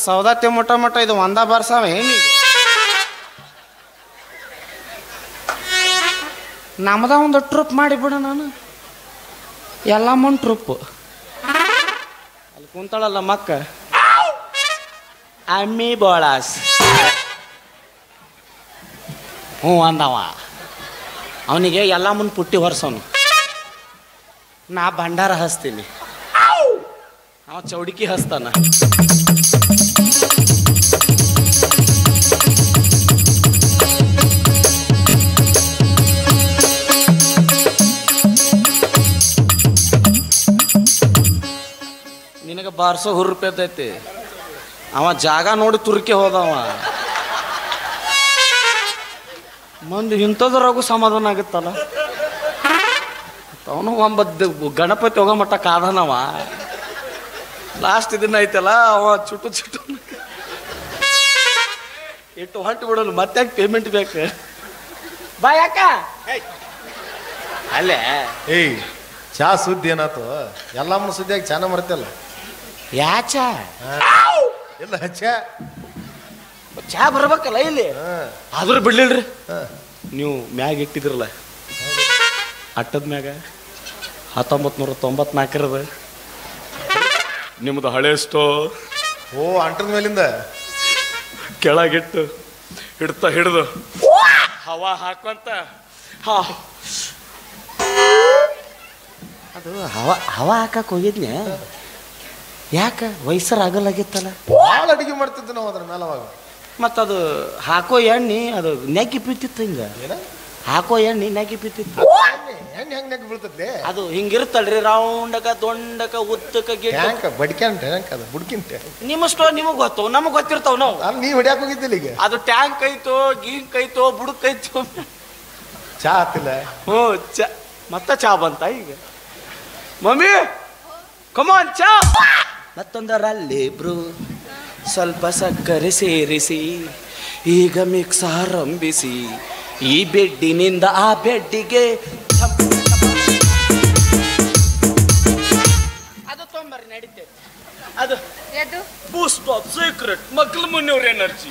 ಸೌದತ್ತಿ ಮೊಟ್ಟ ಇದು ಒಂದ ಬರ್ಸಾವ ಏನಿ ನಮ್ದ ಒಂದು ಟ್ರಿಪ್ ಮಾಡಿಬಿಡ ನಾನು ಎಲ್ಲಮ್ಮನ್ ಟ್ರಿಪ್ ಅಲ್ಲಿ ಕುಂತಾಳಲ್ಲ ಮಕ್ಕ ಅಮ್ಮಿ ಬೋಳಾಸ್ ಹ್ಞೂ ಅಂದವ ಅವನಿಗೆ ಎಲ್ಲಮ್ಮನ್ ಪುಟ್ಟಿ ಹೊರ್ಸವನು ನಾ ಭಂಡಾರ ಹಸ್ತೀನಿ ಅವ ಚೌಡಿಕಿ ಹಸ್ತಾನ ನಿನಗೆ ಬಾರ್ಸೋ ಹುರ್ಪೈತೈತಿ ಅವ ಜಾಗ ನೋಡಿ ತುರ್ಕೆ ಹೋದವ ಮಂದಿ ಇಂಥದ್ರಾಗೂ ಸಮಾಧಾನ ಆಗುತ್ತಲ್ಲ ಅವನು ಒಂಬತ್ತು ಗಣಪತಿ ಹೋಗೋ ಮಟ್ಟ ಕಾದನವ ಲಾಸ್ಟ್ ದಿನ ಐತಲ್ಲ ಅವ ಚುಟು ಇಟ್ಟು ಹೊಂಟು ಬಿಡೋನು ಮತ್ತೆ ಪೇಮೆಂಟ್ ಬೇಕು ಬಾ ಯಾಕ ಅಲ್ಲೇ ಏಯ್ ಚಾ ಸುದ್ದಿ ಏನಾಯ್ತು ಎಲ್ಲಮ್ಮನ ಸುದ್ದಿಯಾಗಿ ಚಾನ ಮರ್ತಲ್ಲ ಯಾಚ ಇಲ್ಲ ಚಾ ಚಾ ಬರ್ಬೇಕಲ್ಲ ಇಲ್ಲಿ ಆದ್ರೂ ಬಿಡ್ಲಿಲ್ರಿ ನೀವು ಮ್ಯಾಗ ಇಟ್ಟಿದ್ರಲ್ಲ ಅಟ್ಟದ ಮ್ಯಾಗ 1994 ನಿಮ್ದು ಹಳೆ ಸ್ಟೋವ್ ಓ ಅಂಟದ ಮೇಲಿಂದ ಕೆಳಗಿಟ್ಟು ಹಿಡಿದು ಹವಾ ಹಾಕುವಂತ ಅದು ಹವಾ ಹಾಕಕ್ ಹೋಗಿದ್ನೆ ಯಾಕ ವಯಸ್ಸರಾಗಲಾಗಿತ್ತಲ್ಲ ಭಾಳ ಅಡಿಗೆ ಮಾಡ್ತಿದ್ದೆ ನಾವು ಅದ್ರ ಮೇಲೆ ಅವಾಗ ಮತ್ತದು ಹಾಕೋ ಎಣ್ಣೆ ಅದು ನೆಕ್ಕಿ ಬಿತ್ತಿತ್ತು ಹಿಂಗ ಹಾಕೋ ಎಣ್ಣೆ ನೆಕ್ಕಿ ಬಿತ್ತಿತ್ತು ಹೆಂಗೆ ನೆಕ್ ಬೀಳ್ತದೆ ಅದು ಹಿಂಗಿರುತ್ತಲ್ರಿ ರೌಂಡಕ ದೊಂಡಕ ಉದ್ದಕ ಗಿಡ ಬಡ್ಕ್ಯಾಂಟ ಅದು ಬುಡ್ಕಿಂಟ ನಿಮ್ಮ ಸ್ಟೋವ್ ನಿಮಗೆ ಗೊತ್ತು ನಮಗೆ ಗೊತ್ತಿರ್ತಾವ ನಾವು ಅಲ್ಲಿ ನೀವು ಹೊಡ್ಯಾಕ ಹೋಗಿದ್ದಿಲ್ಲ ಈಗ ಅದು ಟ್ಯಾಂಕ್ ಐತೋ ಗೀಂಕ್ ಐತೋ ಬುಡಕ್ ಐತೋ ಚಾ ಹತ್ತಿಲ್ಲ ಹ್ಞೂ ಚಾ ಮತ್ತೆ ಚಾ ಬಂತ ಈಗ ಮಮ್ಮಿ ಕಮಾನ್ ಚಾ ಮತ್ತೊಂದರಲ್ಲಿ ಇಬ್ರು ಸ್ವಲ್ಪ ಸಕ್ಕರೆ ಸೇರಿಸಿ ಈಗ ಮಿಕ್ಸ್ ಆರಂಭಿಸಿ ಈ ಬೆಡ್ಡಿನಿಂದ ಆ ಬೆಡ್ಡಿಗೆ ಅದು ತೊಂಬರಿ ನಡೀತೇವೆ ಅದು ಬೂಸ್ಟ್ ಆಫ್ ಸೀಕ್ರೆಟ್ ಮಕ್ಕಳ ಮುನ್ನೂರು ಎನರ್ಜಿ